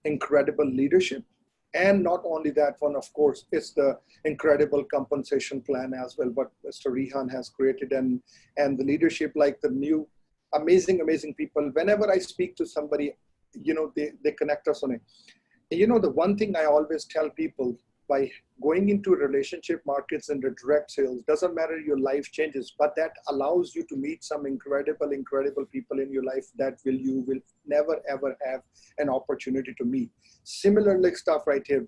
incredible leadership, and not only that one, of course, it's the incredible compensation plan as well, what Mr. Rehan has created, and the leadership, like the new amazing people. Whenever I speak to somebody, they connect us on it. The one thing I always tell people, by going into relationship markets and the direct sales, doesn't matter, your life changes, but that allows you to meet some incredible people in your life that you will never ever have an opportunity to meet. Similar like stuff right here.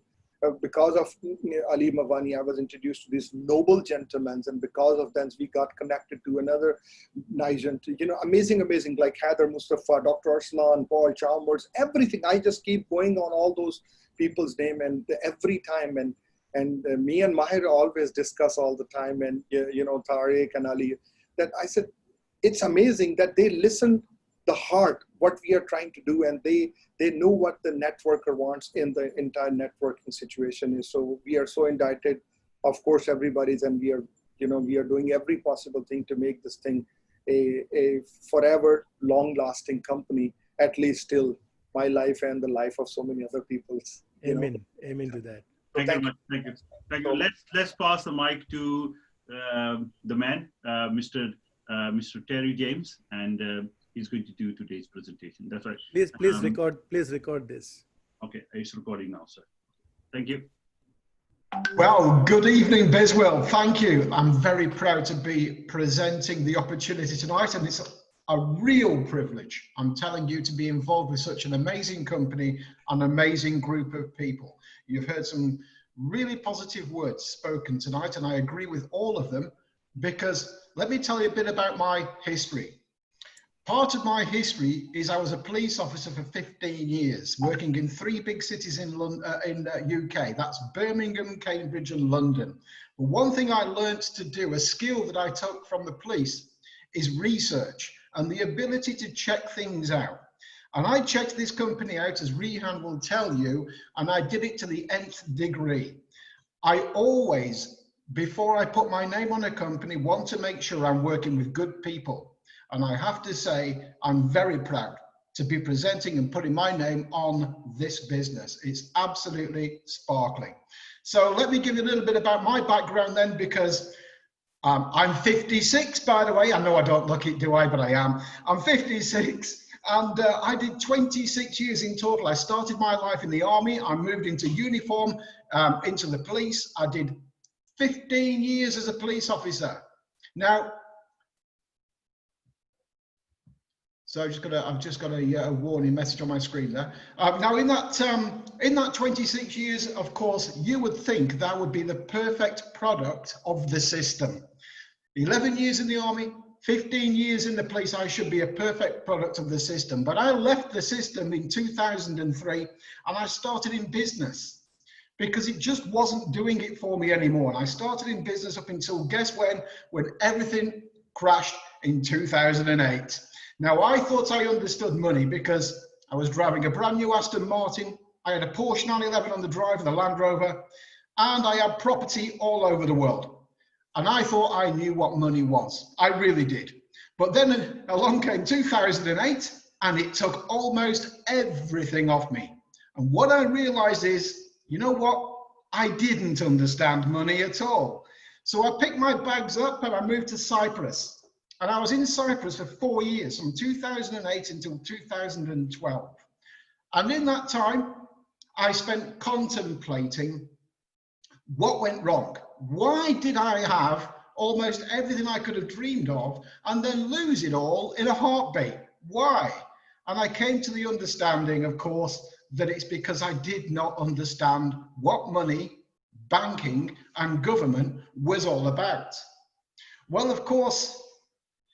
Because of Ali Mawani, I was introduced to these noble gentlemen, and because of them, we got connected to another nice, amazing, like Heather Mustafa, Dr. Arslan, Paul Chalmers, everything. I just keep going on all those people's name, and every time, and me and Mahir always discuss all the time, and Tariq and Ali, that I said, it's amazing that they listen the heart, what we are trying to do, and they know what the networker wants in the entire networking situation is. So we are so indebted, of course, everybody's, and we are doing every possible thing to make this thing a forever long-lasting company, at least till my life and the life of so many other people's. Amen to that. Thank you. Let's pass the mic to the man, Mr. Terry James, and he's going to do today's presentation. That's right. Please record this. Okay, it's recording now, sir. Thank you. Well, good evening, Bizwell. Thank you. I'm very proud to be presenting the opportunity tonight, and it's a real privilege, I'm telling you, to be involved with such an amazing company, an amazing group of people. You've heard some really positive words spoken tonight, and I agree with all of them, because let me tell you a bit about my history. Part of my history is I was a police officer for 15 years, working in 3 big cities in UK. That's Birmingham, Cambridge, and London. But one thing I learned to do, a skill that I took from the police, is research and the ability to check things out. And I checked this company out, as Rehan will tell you, and I did it to the nth degree. I always, before I put my name on a company, want to make sure I'm working with good people. And I have to say, I'm very proud to be presenting and putting my name on this business. It's absolutely sparkling. So let me give you a little bit about my background then, because I'm 56, by the way. I know I don't look it, do I? But I am. I'm 56, and I did 26 years in total. I started my life in the army. I moved into uniform, into the police. I did 15 years as a police officer. Now, so I've just got a warning message on my screen there. Now, in that 26 years, of course, you would think that would be the perfect product of the system. 11 years in the army, 15 years in the police, I should be a perfect product of the system. But I left the system in 2003, and I started in business because it just wasn't doing it for me anymore. And I started in business up until, guess when everything crashed in 2008. Now, I thought I understood money because I was driving a brand new Aston Martin. I had a Porsche 911 on the drive and a Land Rover, and I had property all over the world. And I thought I knew what money was. I really did. But then along came 2008, and it took almost everything off me. And what I realized is, you know what? I didn't understand money at all. So I picked my bags up and I moved to Cyprus. And I was in Cyprus for 4 years, from 2008 until 2012. And in that time, I spent contemplating what went wrong. Why did I have almost everything I could have dreamed of and then lose it all in a heartbeat? Why? And I came to the understanding, of course, that it's because I did not understand what money, banking, and government was all about. Well, of course,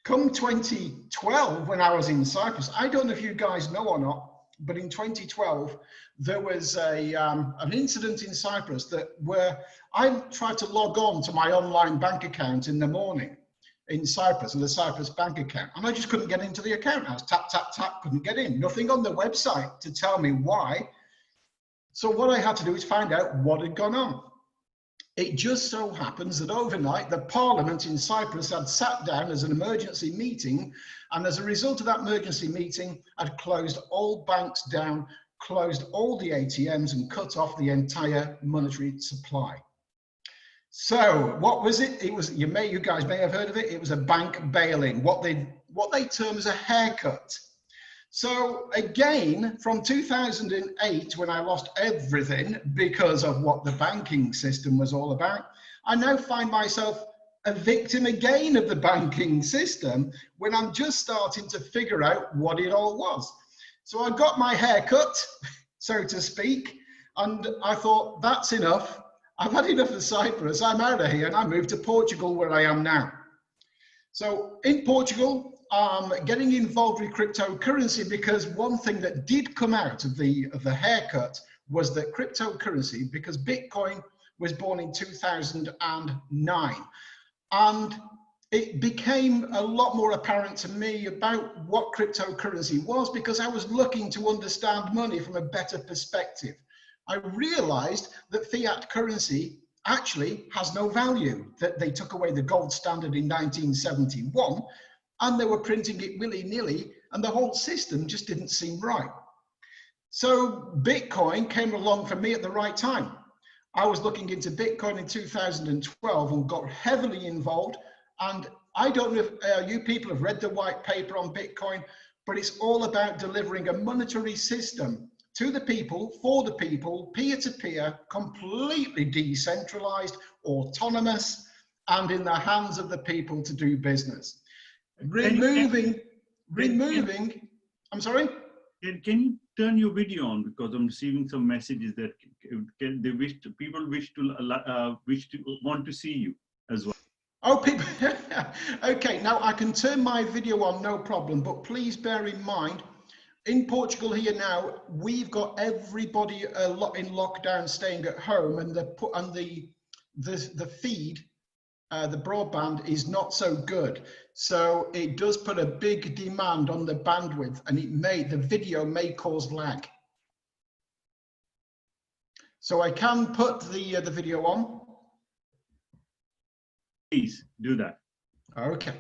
come 2012, when I was in Cyprus, I don't know if you guys know or not, but in 2012, there was an incident in Cyprus where I tried to log on to my online bank account in the morning in Cyprus, in the Cyprus bank account, and I just couldn't get into the account. I was tap, tap, tap, couldn't get in. Nothing on the website to tell me why. So what I had to do is find out what had gone on. It just so happens that overnight, the Parliament in Cyprus had sat down as an emergency meeting, and as a result of that emergency meeting, had closed all banks down closed all the ATMs and cut off the entire monetary supply. So what was it? It was, you guys may have heard of it. It was a bank bail-in, what they term as a haircut. So again, from 2008, when I lost everything because of what the banking system was all about, I now find myself a victim again of the banking system when I'm just starting to figure out what it all was. So I got my hair cut, so to speak, and I thought, that's enough. I've had enough of Cyprus. I'm out of here, and I moved to Portugal, where I am now. So in Portugal, I'm getting involved with cryptocurrency because one thing that did come out of the haircut was that cryptocurrency, because Bitcoin was born in 2009, and it became a lot more apparent to me about what cryptocurrency was because I was looking to understand money from a better perspective. I realized that fiat currency actually has no value, that they took away the gold standard in 1971 and they were printing it willy-nilly and the whole system just didn't seem right. So Bitcoin came along for me at the right time. I was looking into Bitcoin in 2012 and got heavily involved. And I don't know if you people have read the white paper on Bitcoin, but it's all about delivering a monetary system to the people, for the people, peer-to-peer, completely decentralized, autonomous, and in the hands of the people to do business. Removing, I'm sorry? Can you turn your video on, because I'm receiving some messages that people want to see you as well. Oh, people, okay, now I can turn my video on, no problem, but please bear in mind, in Portugal here now, we've got everybody in lockdown staying at home, and the feed, the broadband is not so good. So it does put a big demand on the bandwidth, and the video may cause lag. So I can put the video on. Please do that. Okay.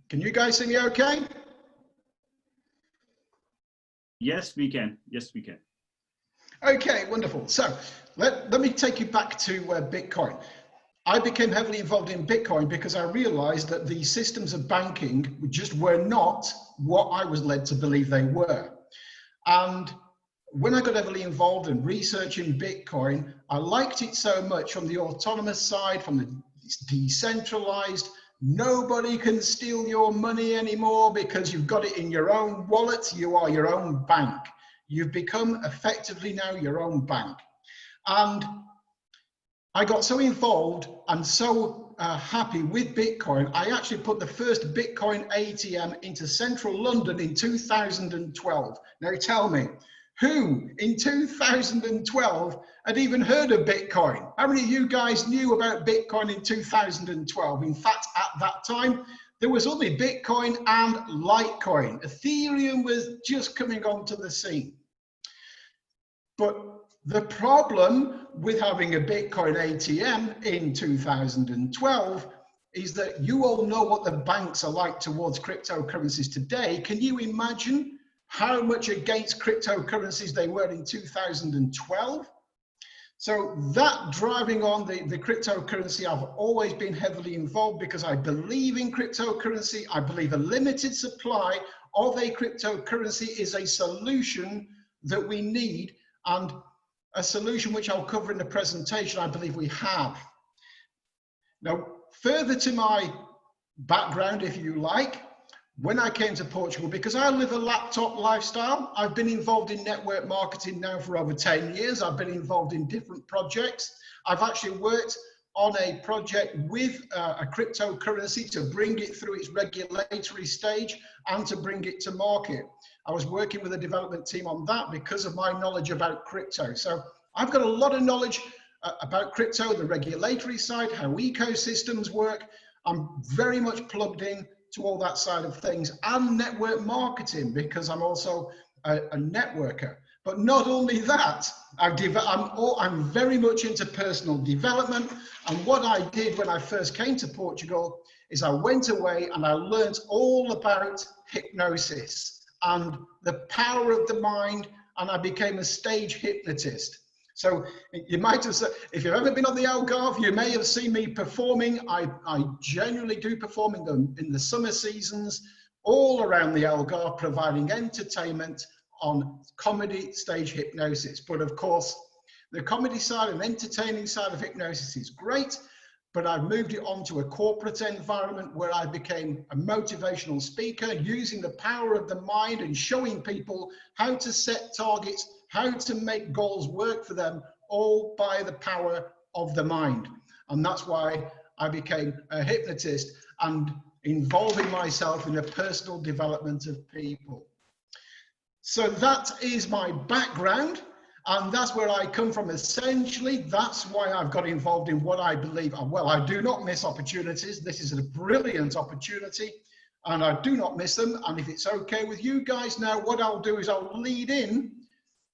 Can you guys see me okay? Yes, we can. Yes, we can. Okay, wonderful. So let me take you back to Bitcoin. I became heavily involved in Bitcoin because I realized that the systems of banking just were not what I was led to believe they were. And when I got heavily involved in researching Bitcoin, I liked it so much from the autonomous side, from the decentralized. Nobody can steal your money anymore because you've got it in your own wallet. You are your own bank. You've become effectively now your own bank. And I got so involved and so happy with Bitcoin, I actually put the first Bitcoin ATM into central London in 2012. Now tell me, who in 2012 had even heard of Bitcoin? How many of you guys knew about Bitcoin in 2012? In fact, at that time, there was only Bitcoin and Litecoin. Ethereum was just coming onto the scene. But the problem with having a Bitcoin ATM in 2012 is that you all know what the banks are like towards cryptocurrencies today. Can you imagine how much against cryptocurrencies they were in 2012? So that driving on the cryptocurrency, I've always been heavily involved because I believe in cryptocurrency. I believe a limited supply of a cryptocurrency is a solution that we need, and a solution which I'll cover in the presentation, I believe we have. Now, further to my background, if you like, when I came to Portugal, because I live a laptop lifestyle, I've been involved in network marketing now for over 10 years. I've been involved in different projects. I've actually worked on a project with a cryptocurrency to bring it through its regulatory stage and to bring it to market. I was working with a development team on that because of my knowledge about crypto. So I've got a lot of knowledge about crypto, the regulatory side, how ecosystems work. I'm very much plugged in to all that side of things, and network marketing, because I'm also a networker. But not only that, I'm very much into personal development. And what I did when I first came to Portugal is I went away and I learned all about hypnosis and the power of the mind, and I became a stage hypnotist. So you might have said, if you've ever been on the Algarve, you may have seen me performing. I genuinely do perform in the summer seasons all around the Algarve, providing entertainment on comedy stage hypnosis. But of course, the comedy side and entertaining side of hypnosis is great, but I've moved it on to a corporate environment where I became a motivational speaker, using the power of the mind and showing people how to set targets, how to make goals work for them, all by the power of the mind. And that's why I became a hypnotist and involving myself in the personal development of people. So that is my background, and that's where I come from essentially. That's why I've got involved in what I believe. Well, I do not miss opportunities. This is a brilliant opportunity, and I do not miss them. And if it's okay with you guys now, what I'll do is I'll lead in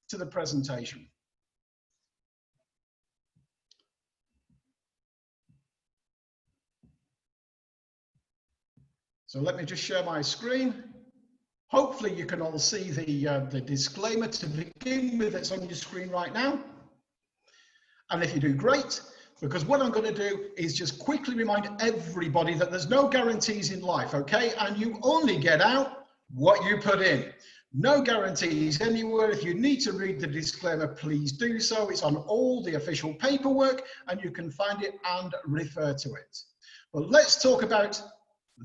to the presentation. So let me just share my screen. Hopefully you can all see the disclaimer to begin with that's on your screen right now. And if you do, great, because what I'm going to do is just quickly remind everybody that there's no guarantees in life, okay? And you only get out what you put in. No guarantees anywhere. If you need to read the disclaimer, please do so. It's on all the official paperwork and you can find it and refer to it. But let's talk about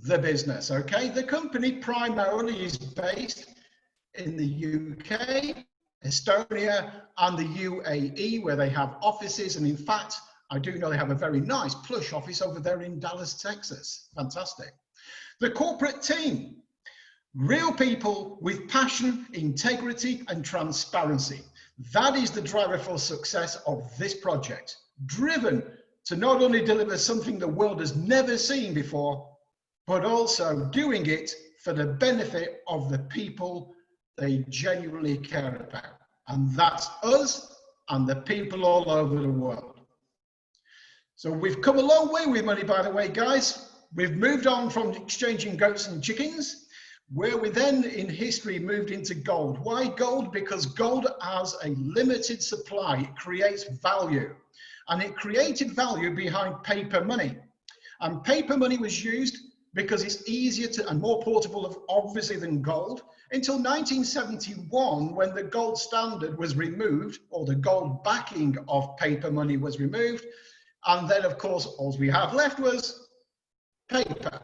the business, okay? The company primarily is based in the UK, Estonia, and the UAE, where they have offices. And in fact, I do know they have a very nice plush office over there in Dallas, Texas. Fantastic. The corporate team, real people with passion, integrity, and transparency. That is the driver for success of this project, driven to not only deliver something the world has never seen before, but also doing it for the benefit of the people they genuinely care about. And that's us and the people all over the world. So we've come a long way with money, by the way, guys. We've moved on from exchanging goats and chickens, where we then in history moved into gold. Why gold? Because gold has a limited supply. It creates value. And it created value behind paper money. And paper money was used because it's easier to and more portable, obviously, than gold, until 1971, when the gold standard was removed, or the gold backing of paper money was removed. And then, of course, all we had left was paper.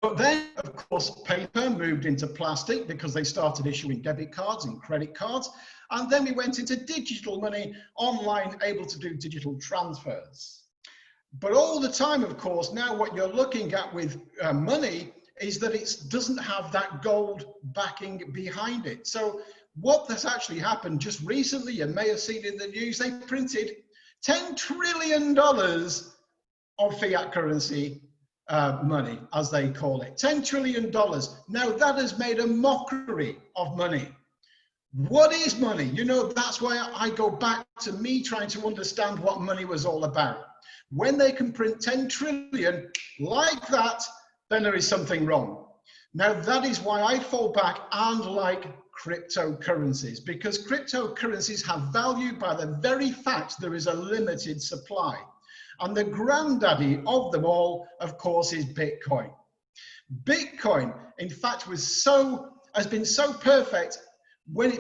But then, of course, paper moved into plastic because they started issuing debit cards and credit cards. And then we went into digital money, online, able to do digital transfers. But all the time, of course, now what you're looking at with money is that it doesn't have that gold backing behind it. So what has actually happened just recently, you may have seen in the news, they printed $10 trillion of fiat currency money, as they call it. $10 trillion. Now that has made a mockery of money. What is money? You know, that's why I go back to me trying to understand what money was all about. When they can print 10 trillion like that, then there is something wrong. Now, that is why I fall back and like cryptocurrencies, because cryptocurrencies have value by the very fact there is a limited supply. And the granddaddy of them all, of course, is Bitcoin. Bitcoin, in fact, has been so perfect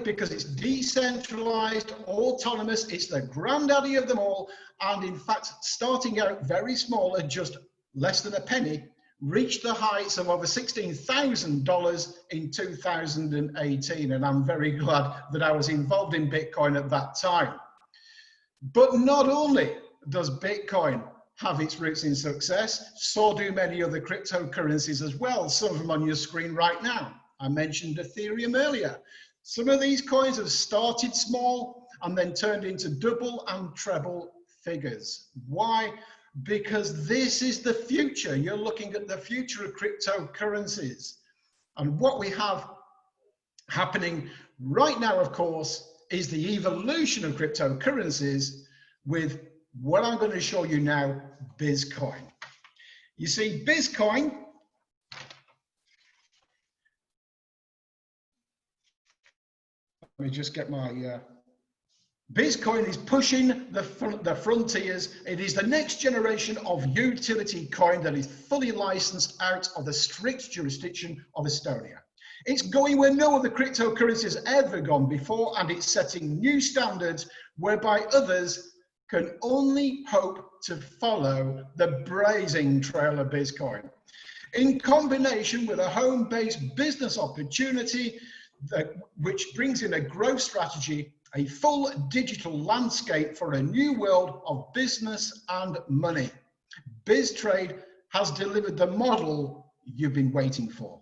because it's decentralized, autonomous, it's the granddaddy of them all, and in fact, starting out very small at just less than a penny, reached the heights of over $16,000 in 2018, and I'm very glad that I was involved in Bitcoin at that time. But not only does Bitcoin have its roots in success, so do many other cryptocurrencies as well, some of them on your screen right now. I mentioned Ethereum earlier. Some of these coins have started small and then turned into double and treble figures. Why? Because this is the future. You're looking at the future of cryptocurrencies. And what we have Happening right now, of course, is the evolution of cryptocurrencies with what I'm going to show you now, BizzCoin. You see, BizzCoin, let me just get my, BizzCoin is pushing the frontiers. It is the next generation of utility coin that is fully licensed out of the strict jurisdiction of Estonia. It's going where no other cryptocurrency has ever gone before, and it's setting new standards whereby others can only hope to follow the blazing trail of BizzCoin. In combination with a home-based business opportunity, which brings in a growth strategy, a full digital landscape for a new world of business and money. BizzTrade has delivered the model you've been waiting for.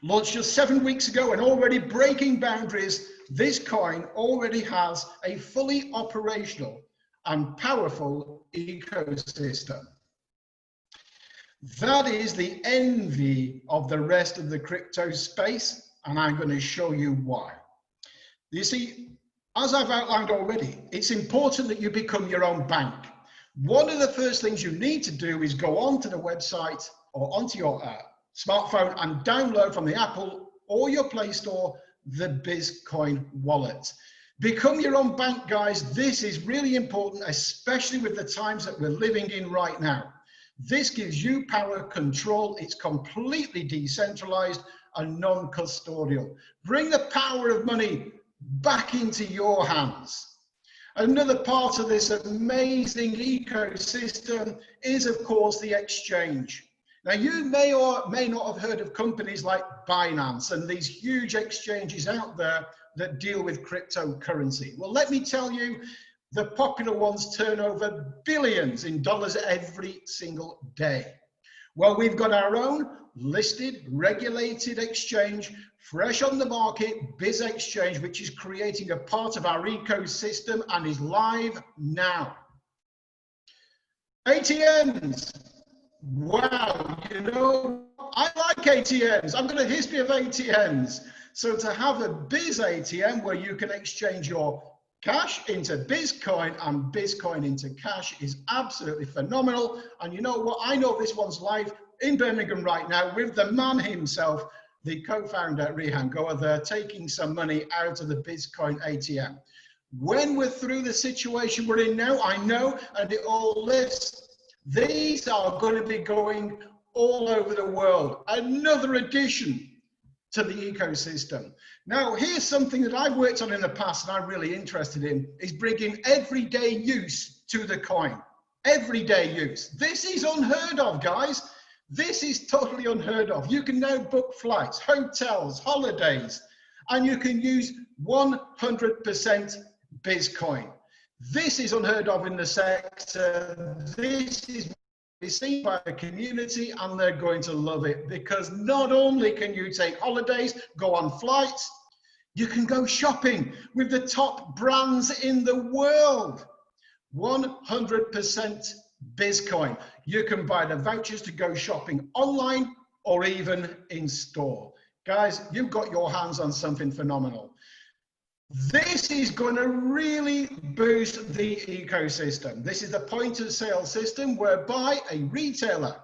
Launched just 7 weeks ago and already breaking boundaries, this coin already has a fully operational and powerful ecosystem. That is the envy of the rest of the crypto space, and I'm going to show you why. You see, as I've outlined already, it's important that you become your own bank. One of the first things you need to do is go onto the website or onto your smartphone and download from the Apple or your Play Store the BizzCoin wallet. Become your own bank, guys. This is really important, especially with the times that we're living in right now. This gives you power, control. It's completely decentralized and non-custodial. Bring the power of money back into your hands. Another part of this amazing ecosystem is, of course, the exchange. Now, you may or may not have heard of companies like Binance and these huge exchanges out there that deal with cryptocurrency. Well, let me tell you, the popular ones turn over billions in dollars every single day. Well, we've got our own listed, regulated exchange, fresh on the market, BizzExchange, which is creating a part of our ecosystem and is live now. ATMs. Wow, you know, I like ATMs. I've got a history of ATMs. So to have a Biz ATM where you can exchange your cash into BizzCoin and BizzCoin into cash is absolutely phenomenal. And you know what? I know this one's live in Birmingham right now with the man himself, the co-founder, Rehan Goa, there taking some money out of the BizzCoin ATM. When we're through the situation we're in now, I know, and it all lists, these are going to be going all over the world. Another addition to the ecosystem. Now, here's something that I've worked on in the past and I'm really interested in, is bringing everyday use to the coin. Everyday use. This is unheard of, guys. This is totally unheard of. You can now book flights, hotels, holidays, and you can use 100% BizzCoin. This is unheard of in the sector. This is seen by the community and they're going to love it, because not only can you take holidays, go on flights, you can go shopping with the top brands in the world. 100% BizzCoin. You can buy the vouchers to go shopping online or even in store. Guys, you've got your hands on something phenomenal. This is going to really boost the ecosystem. This is the point of sale system whereby a retailer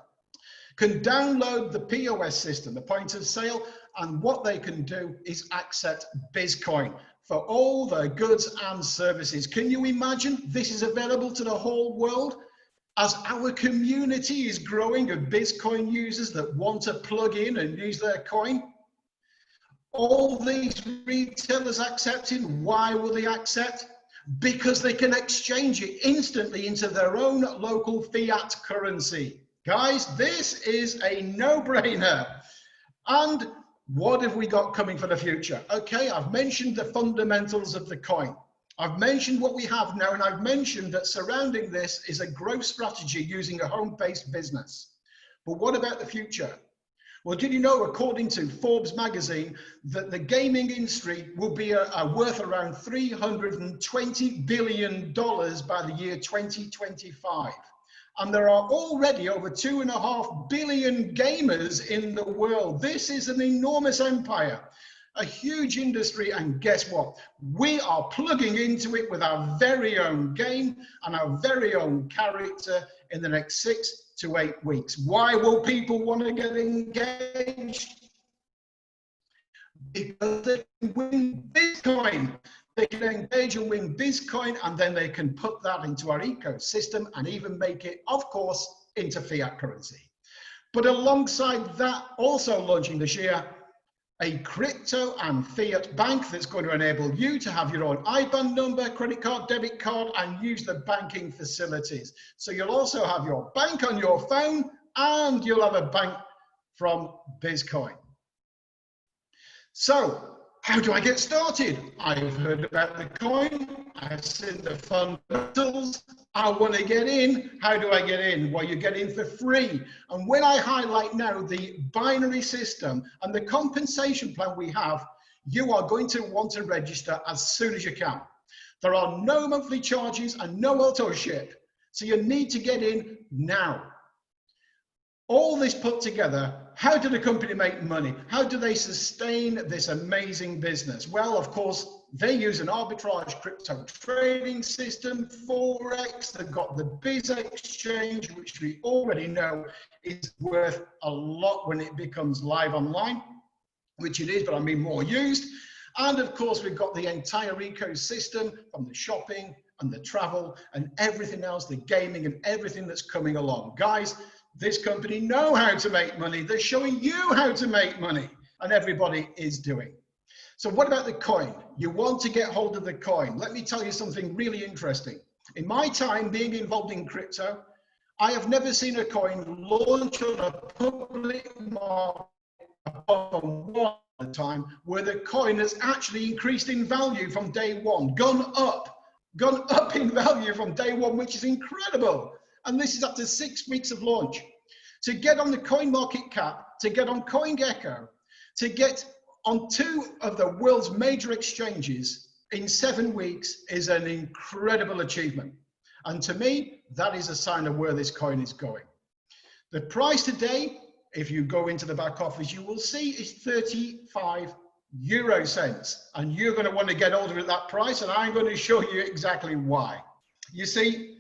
can download the POS system, the point of sale, and what they can do is accept BizzCoin for all their goods and services. Can you imagine this is available to the whole world? As our community is growing of BizzCoin users that want to plug in and use their coin, all these retailers accepting. Why will they accept? Because they can exchange it instantly into their own local fiat currency. Guys, this is a no-brainer. And what have we got coming for the future? Okay, I've mentioned the fundamentals of the coin. I've mentioned what we have now, and I've mentioned that surrounding this is a growth strategy using a home-based business. But what about the future? Well, did you know, according to Forbes magazine, that the gaming industry will be worth around $320 billion by the year 2025? And there are already over 2.5 billion gamers in the world. This is an enormous empire. a huge industry, and guess what? We are plugging into it with our very own game and our very own character in the next 6 to 8 weeks. Why will people want to get engaged? Because they can win BizzCoin. They can engage and win BizzCoin, and then they can put that into our ecosystem and even make it, of course, into fiat currency. But alongside that, also launching this year, a crypto and fiat bank that's going to enable you to have your own IBAN number, credit card, debit card, and use the banking facilities. So you'll also have your bank on your phone, and you'll have a bank from BizzCoin. So, how do I get started? I've heard about the coin, I've seen the fundamentals, I want to get in. How do I get in? Well, you get in for free. And when I highlight now the binary system and the compensation plan we have, you are going to want to register as soon as you can. There are no monthly charges and no auto ship. So you need to get in now. All this put together, how do the company make money? How do they sustain this amazing business? Well, of course, they use an arbitrage crypto trading system, Forex. They've got the Biz Exchange, which we already know is worth a lot when it becomes live online, which it is, but I mean more used. And of course, we've got the entire ecosystem from the shopping and the travel and everything else, the gaming and everything that's coming along. Guys, this company know how to make money. They're showing you how to make money, and everybody is doing. So what about the coin? You want to get hold of the coin. Let me tell you something really interesting. In my time being involved in crypto, I have never seen a coin launch on a public market apart from one at a time where the coin has actually increased in value from day one, gone up in value from day one, which is incredible. And this is after 6 weeks of launch. To get on the coin market cap, to get on CoinGecko, to get on 2 of the world's major exchanges in 7 weeks is an incredible achievement. And to me, that is a sign of where this coin is going. The price today, if you go into the back office, you will see is 35 euro cents. And you're going to want to get older at that price, and I'm going to show you exactly why. You see,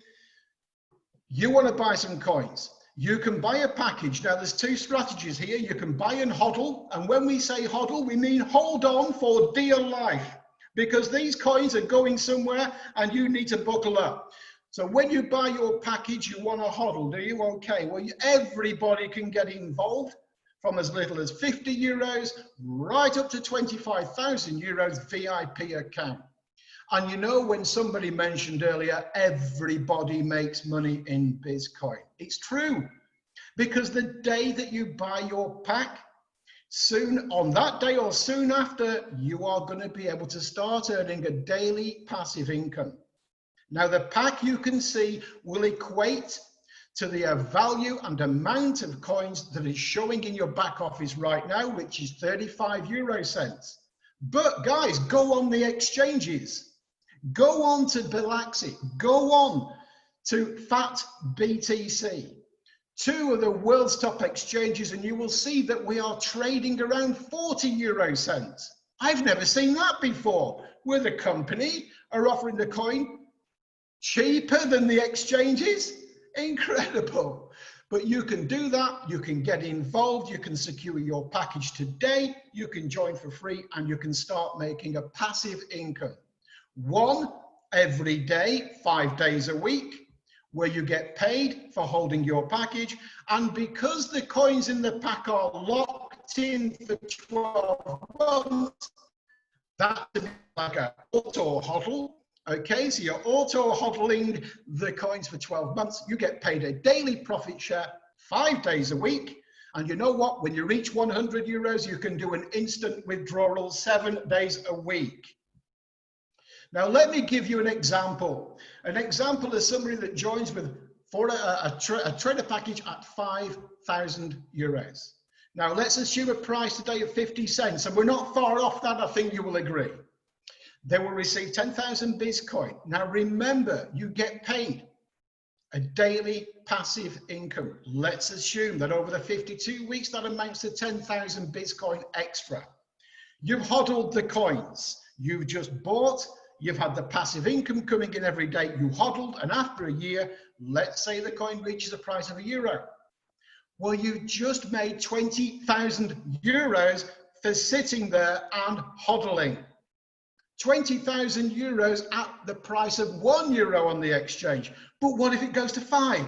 you want to buy some coins. You can buy a package. Now, there's 2 strategies here. You can buy and hodl. And when we say hodl, we mean hold on for dear life, because these coins are going somewhere and you need to buckle up. So when you buy your package, you want to hodl, do you? Okay, well, everybody can get involved from as little as 50 euros right up to 25,000 euros VIP account. And you know, when somebody mentioned earlier, everybody makes money in BizzCoin. It's true, because the day that you buy your pack, soon on that day or soon after, you are going to be able to start earning a daily passive income. Now, the pack, you can see, will equate to the value and amount of coins that is showing in your back office right now, which is 35 euro cents. But guys, go on the exchanges. Go on to Bilaxi, go on to Fat BTC, 2 of the world's top exchanges, and you will see that we are trading around 40 euro cents. I've never seen that before, where the company are offering the coin cheaper than the exchanges. Incredible. But you can do that, you can get involved, you can secure your package today, you can join for free, and you can start making a passive income. 1 every day, 5 days a week, where you get paid for holding your package. And because the coins in the pack are locked in for 12 months, that's like an auto hodl. Okay, so you're auto hodling the coins for 12 months. You get paid a daily profit share 5 days a week. And you know what? When you reach 100 euros, you can do an instant withdrawal 7 days a week. Now, let me give you an example. An example is somebody that joins for a trader package at 5,000 euros. Now, let's assume a price today of 50 cents, and we're not far off that, I think you will agree. They will receive 10,000 BizzCoin. Now, remember, you get paid a daily passive income. Let's assume that over the 52 weeks, that amounts to 10,000 BizzCoin extra. You've hodled the coins. You've just bought. You've had the passive income coming in every day. You hodled, and after a year, let's say the coin reaches a price of €1. Well, you just made 20,000 euros for sitting there and hodling. 20,000 euros at the price of €1 on the exchange. But what if it goes to 5?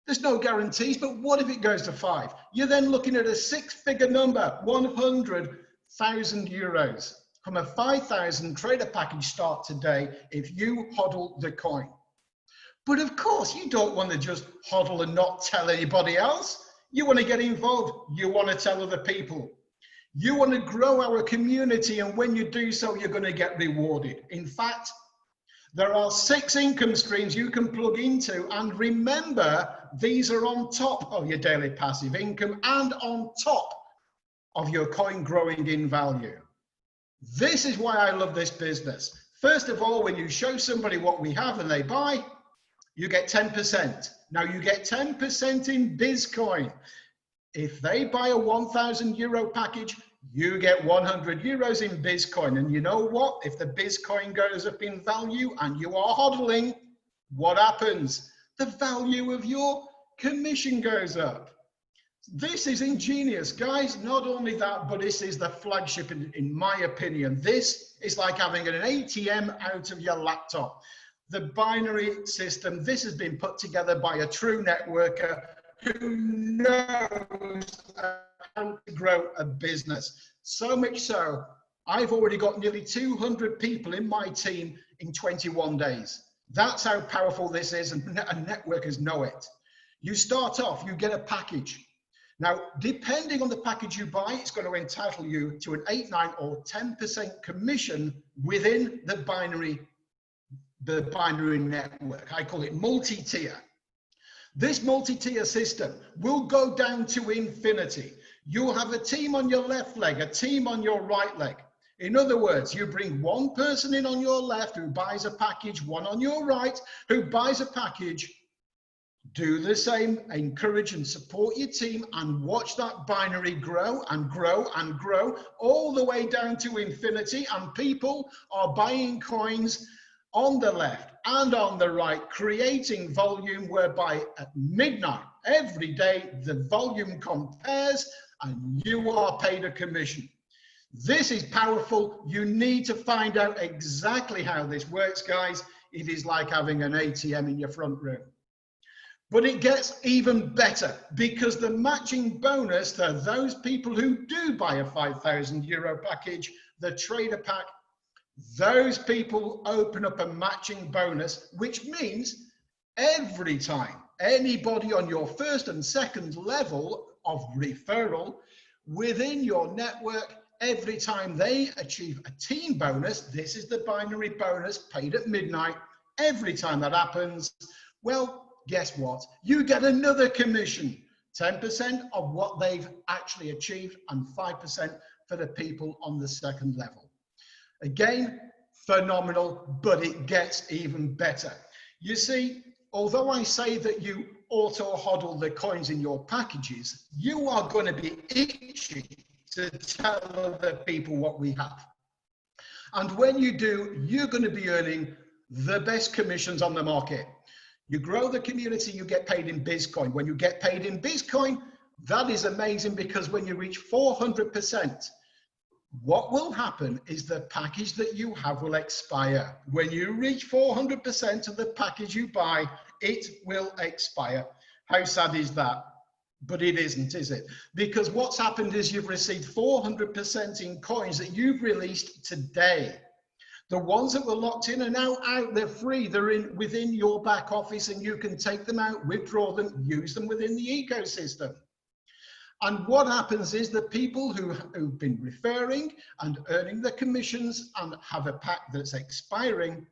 There's no guarantees, but what if it goes to 5? You're then looking at a 6-figure number, 100,000 euros from a 5,000 trader package start today if you hodl the coin. But of course, you don't want to just hodl and not tell anybody else. You want to get involved. You want to tell other people. You want to grow our community, and when you do so, you're going to get rewarded. In fact, there are 6 income streams you can plug into, and remember, these are on top of your daily passive income and on top of your coin growing in value. This is why I love this business. First of all, when you show somebody what we have and they buy, you get 10%. Now you get 10% in BizzCoin. If they buy a €1,000 package, you get 100 euros in BizzCoin. And you know what? If the BizzCoin goes up in value and you are hodling, what happens? The value of your commission goes up. This is ingenious, guys. Not only that, but this is the flagship in my opinion. This is like having an ATM out of your laptop. The binary system, this has been put together by a true networker who knows how to grow a business. So much so, I've already got nearly 200 people in my team in 21 days. That's how powerful this is, and networkers know it. You start off, you get a package. Now, depending on the package you buy, it's going to entitle you to an 8, 9, or 10% commission within the binary network. I call it multi-tier. This multi-tier system will go down to infinity. You'll have a team on your left leg, a team on your right leg. In other words, you bring one person in on your left who buys a package, one on your right who buys a package. Do the same, encourage and support your team, and watch that binary grow and grow and grow all the way down to infinity. And people are buying coins on the left and on the right, creating volume whereby at midnight every day the volume compares and you are paid a commission. This is powerful. You need to find out exactly how this works, guys. It is like having an ATM in your front room. But it gets even better, because the matching bonus to those people who do buy a €5,000 package, the trader pack, those people open up a matching bonus, which means every time anybody on your first and second level of referral within your network, every time they achieve a team bonus, this is the binary bonus paid at midnight, every time that happens, well, guess what? You get another commission, 10% of what they've actually achieved and 5% for the people on the second level. Again, phenomenal, but it gets even better. You see, although I say that you auto-hodl the coins in your packages, you are going to be itchy to tell other people what we have. And when you do, you're going to be earning the best commissions on the market. You grow the community, you get paid in BizzCoin. When you get paid in BizzCoin, that is amazing, because when you reach 400%, what will happen is the package that you have will expire. When you reach 400% of the package you buy, it will expire. How sad is that? But it isn't, is it? Because what's happened is you've received 400% in coins that you've released today. The ones that were locked in are now out, they're free, they're within your back office, and you can take them out, withdraw them, use them within the ecosystem. And what happens is the people who've been referring and earning the commissions and have a pack that's expiring,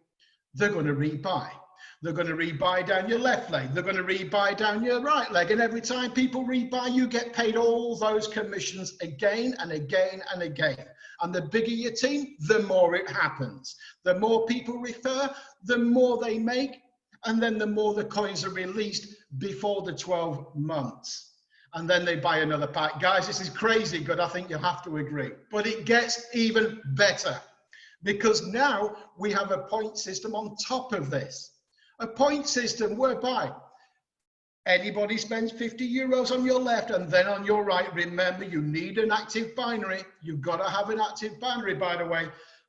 they're going to rebuy. They're going to rebuy down your left leg. They're going to rebuy down your right leg. And every time people rebuy, you get paid all those commissions again and again and again. And the bigger your team, the more it happens. The more people refer, the more they make, and then the more the coins are released before the 12 months. and then they buy another pack. Guys, this is crazy good. I think you'll have to agree. But it gets even better, because now we have a point system on top of this. A point system whereby anybody spends 50 euros on your left and then on your right. Remember, you need an active binary. You've got to have an active binary, by the way.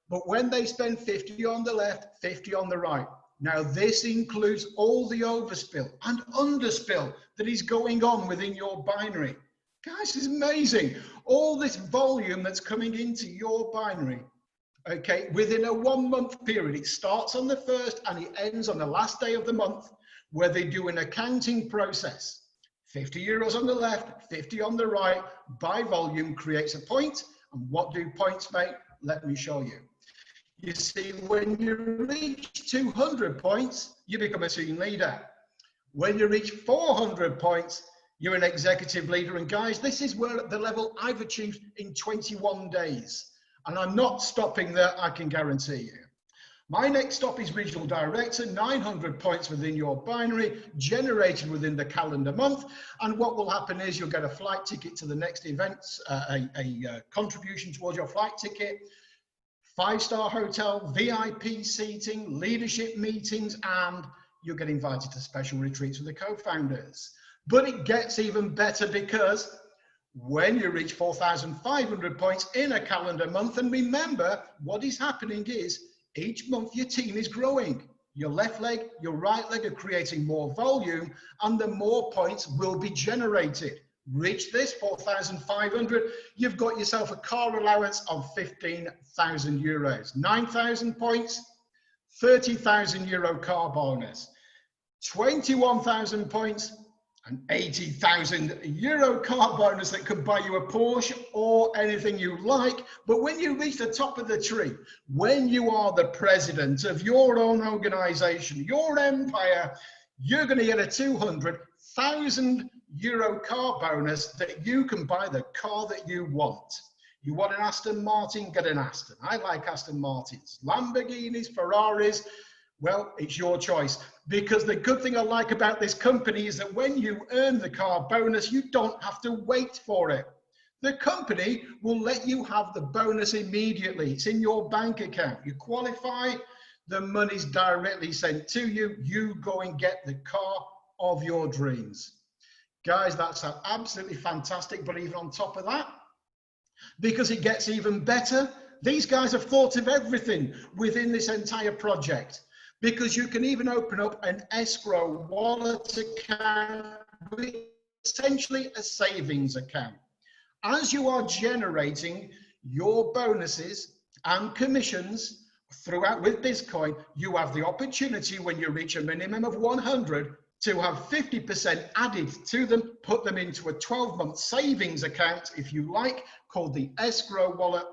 But when they spend 50 on the left, 50 on the right. Now, this includes all the overspill and underspill that is going on within your binary. Guys, it's amazing. All this volume that's coming into your binary, okay, within a 1 month period. It starts on the 1st and it ends on the last day of the month, where they do an accounting process. 50 euros on the left, 50 on the right, by volume creates a point. And what do points make? Let me show you. You see, when you reach 200 points, you become a team leader. When you reach 400 points, you're an executive leader. And guys, this is where the level I've achieved in 21 days. And I'm not stopping there, I can guarantee you. My next stop is Regional Director, 900 points within your binary, generated within the calendar month. And what will happen is you'll get a flight ticket to the next events, a contribution towards your flight ticket, 5-star hotel, VIP seating, leadership meetings, and you'll get invited to special retreats with the co-founders. But it gets even better, because when you reach 4,500 points in a calendar month, and remember, what is happening is each month your team is growing. Your left leg, your right leg are creating more volume, and the more points will be generated. Reach this 4,500, you've got yourself a car allowance of 15,000 euros. 9,000 points, 30,000 euro car bonus. 21,000 points, an 80,000 euro car bonus that could buy you a Porsche or anything you like. But when you reach the top of the tree, when you are the president of your own organization, your empire, you're going to get a 200,000 euro car bonus that you can buy the car that you want. You want an Aston Martin, get an Aston. I like Aston Martins. Lamborghinis, Ferraris, well, it's your choice. Because the good thing I like about this company is that when you earn the car bonus, you don't have to wait for it. The company will let you have the bonus immediately. It's in your bank account. You qualify, the money's directly sent to you. You go and get the car of your dreams. Guys, that's absolutely fantastic. But even on top of that, because it gets even better, these guys have thought of everything within this entire project. Because you can even open up an escrow wallet account, essentially a savings account. As you are generating your bonuses and commissions throughout with BizzCoin, you have the opportunity, when you reach a minimum of 100, to have 50% added to them, put them into a 12-month savings account, if you like, called the escrow wallet.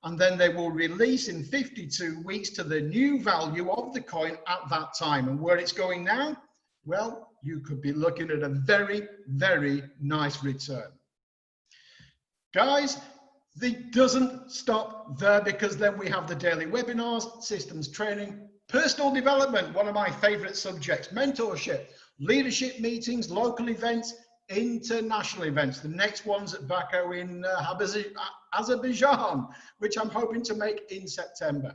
And then they will release in 52 weeks to the new value of the coin at that time. And where it's going now, well, you could be looking at a very, very nice return. Guys, it doesn't stop there, because then we have the daily webinars, systems training, personal development, one of my favorite subjects, mentorship, leadership meetings, local events, international events. The next one's at Baku in Azerbaijan, which I'm hoping to make in September,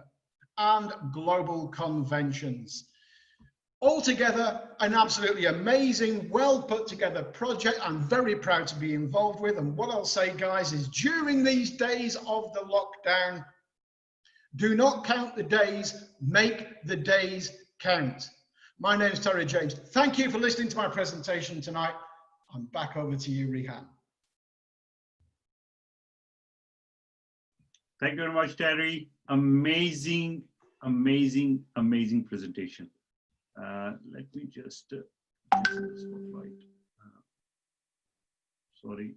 and global conventions. Altogether, an absolutely amazing, well put together project I'm very proud to be involved with. And what I'll say, guys, is during these days of the lockdown, do not count the days, make the days count. My name is Terry James. Thank you for listening to my presentation tonight. I'm back over to you, Rehan. Thank you very much, Terry. Amazing, amazing, amazing presentation. Let me just spotlight. Sorry.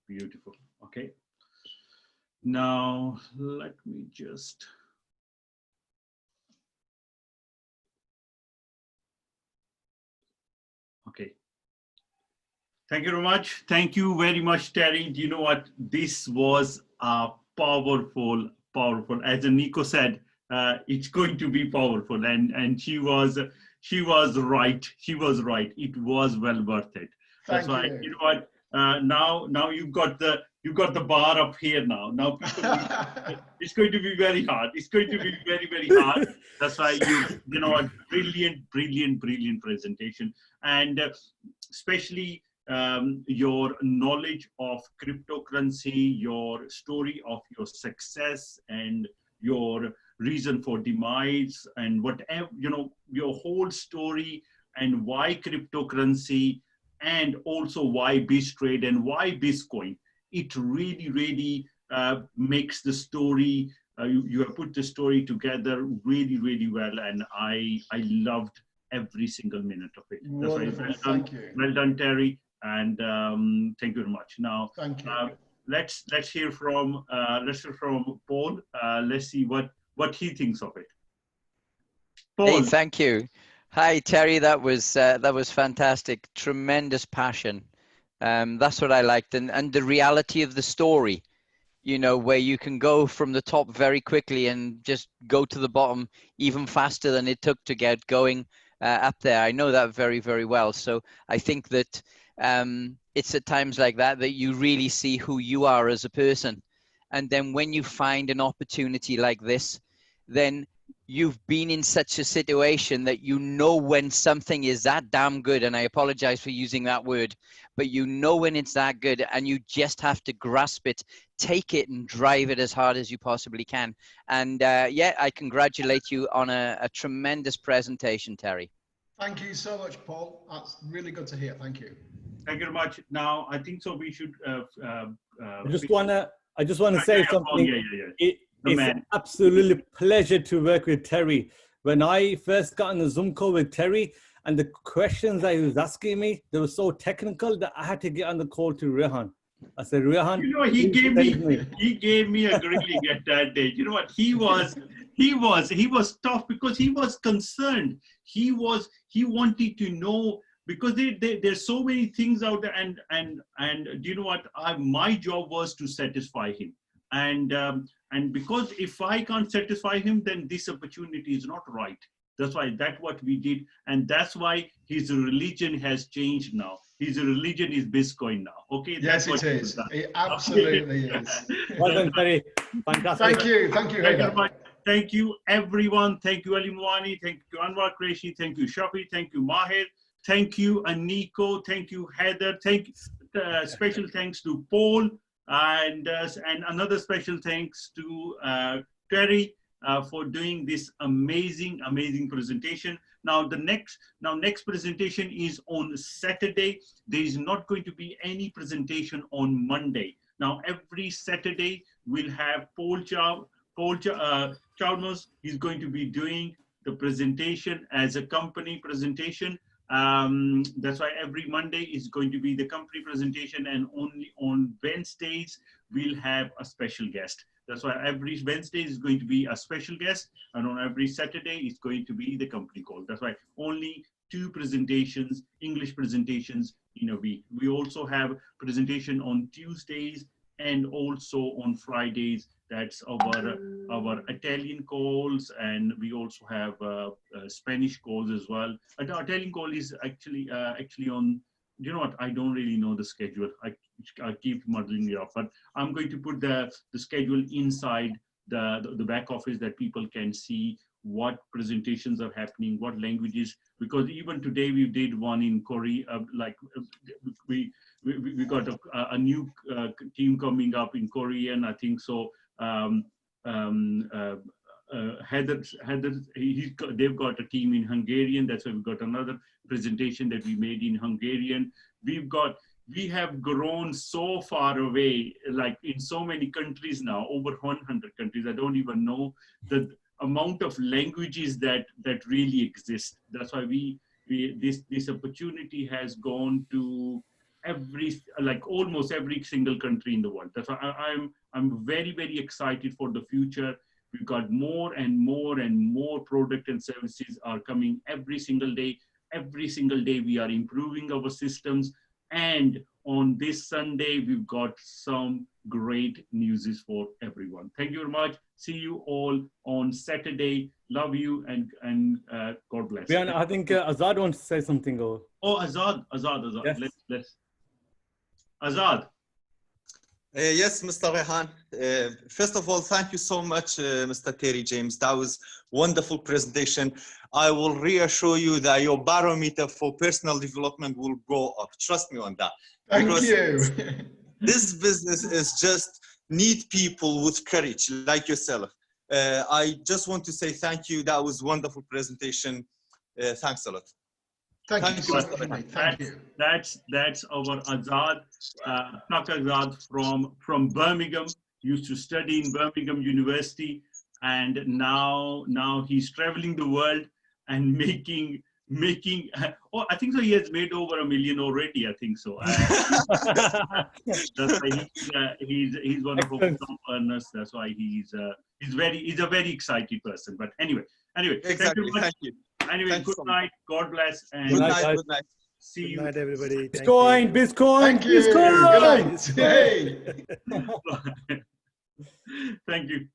Beautiful. Okay. Now let me just. Okay. Thank you very much. Thank you very much, Terry. Do you know what? This was powerful. As Nico said, it's going to be powerful, and she was right. She was right. It was well worth it. That's Thank why, you. you know what, now you've got the bar up here now. Now people, it's going to be very hard. It's going to be very, very hard. That's why you know what, brilliant presentation. And especially your knowledge of cryptocurrency, your story of your success and your reason for demise and whatever, you know, your whole story and why cryptocurrency and also why BizzTrade and why BizzCoin. It really makes the story, you have put the story together really well, and I loved every single minute of it. That's why Wonderful. well done, Thank you. well done, Terry, and thank you very much. Now, Thank you. let's hear from Paul. Let's see what he thinks of it. Paul. Hey, thank you. Hi, Terry. That was fantastic. Tremendous passion. That's what I liked, and the reality of the story. You know, where you can go from the top very quickly and just go to the bottom even faster than it took to get going up there. I know that very well. So I think that it's at times like that that you really see who you are as a person. And then when you find an opportunity like this, then you've been in such a situation that you know when something is that damn good, and I apologize for using that word, but you know when it's that good and you just have to grasp it, take it and drive it as hard as you possibly can. And yeah, I congratulate you on a tremendous presentation, Terry. Thank you so much, Paul. That's really good to hear. Thank you. Thank you very much. Now, I think so we should I just wanna say something. Yeah. It's an absolutely pleasure to work with Terry. When I first got on the Zoom call with Terry, and the questions that he was asking me, they were so technical that I had to get on the call to Rehan. I said, Rehan, you know, he gave me a grilling at that day. You know what? He was tough because he was concerned. He wanted to know, because there's so many things out there, and do you know what? My job was to satisfy him, and because if I can't satisfy him, then this opportunity is not right. That's what we did, and that's why his religion has changed now. His religion is BizzCoin now. Okay. Yes, it is. It absolutely is. Well done, Terry. Fantastic. Thank you, Haider. Thank you, everyone. Thank you, Ali Mwani. Thank you, Anwar Qureshi. Thank you, Shafi. Thank you, Mahir. Thank you, Aniko. Thank you, Heather. Thank you. Special thanks to Paul, and another special thanks to Terry for doing this amazing presentation. Now next presentation is on Saturday. There is not going to be any presentation on Monday. Now every Saturday we'll have Paul Chalmers. He's going to be doing the presentation as a company presentation. That's why every Monday is going to be the company presentation, and only on Wednesdays we'll have a special guest. That's why every Wednesday is going to be a special guest, and on every Saturday it's going to be the company call. That's why only 2 presentations, English presentations in a week. We also have presentation on Tuesdays and also on Fridays. That's our Italian calls, and we also have Spanish calls as well. And the Italian call is actually on. You know what? I don't really know the schedule. I keep muddling it up, but I'm going to put the schedule inside the back office that people can see what presentations are happening, what languages. Because even today we did one in Korea. We got a new team coming up in Korean, I think so. Heather, they've got a team in Hungarian. That's why we've got another presentation that we made in Hungarian. We have grown so far away, like in so many countries now, over 100 countries. I don't even know the amount of languages that really exist. That's why this opportunity has gone to almost every single country in the world. That's why I'm very excited for the future. We've got more and more product and services are coming every single day. Every single day we are improving our systems. And on this Sunday, we've got some great news for everyone. Thank you very much. See you all on Saturday. Love you and God bless. Rihan, I think Azad wants to say something. Or Azad. Yes. Let's. Azad. Yes, Mr. Rehan. First of all, thank you so much, Mr. Terry James. That was wonderful presentation. I will reassure you that your barometer for personal development will go up. Trust me on that. Thank you. This business is just need people with courage like yourself. I just want to say thank you. That was wonderful presentation. Thanks a lot. Thank you so much, mate. Thank you. That's our Azad, Azad from Birmingham. Used to study in Birmingham University, and now he's traveling the world and making. Oh, I think so. He has made over $1 million already. I think so. That's why he's one of our top earners. That's why he's a very excited person. But anyway, Exactly. Thank you. Anyway, Thanks good so night. God bless. And Good night. Good night. See you. Good night, everybody. BizzCoin, BizzCoin, Thank you. BizzCoin. Good night. Hey. Thank you.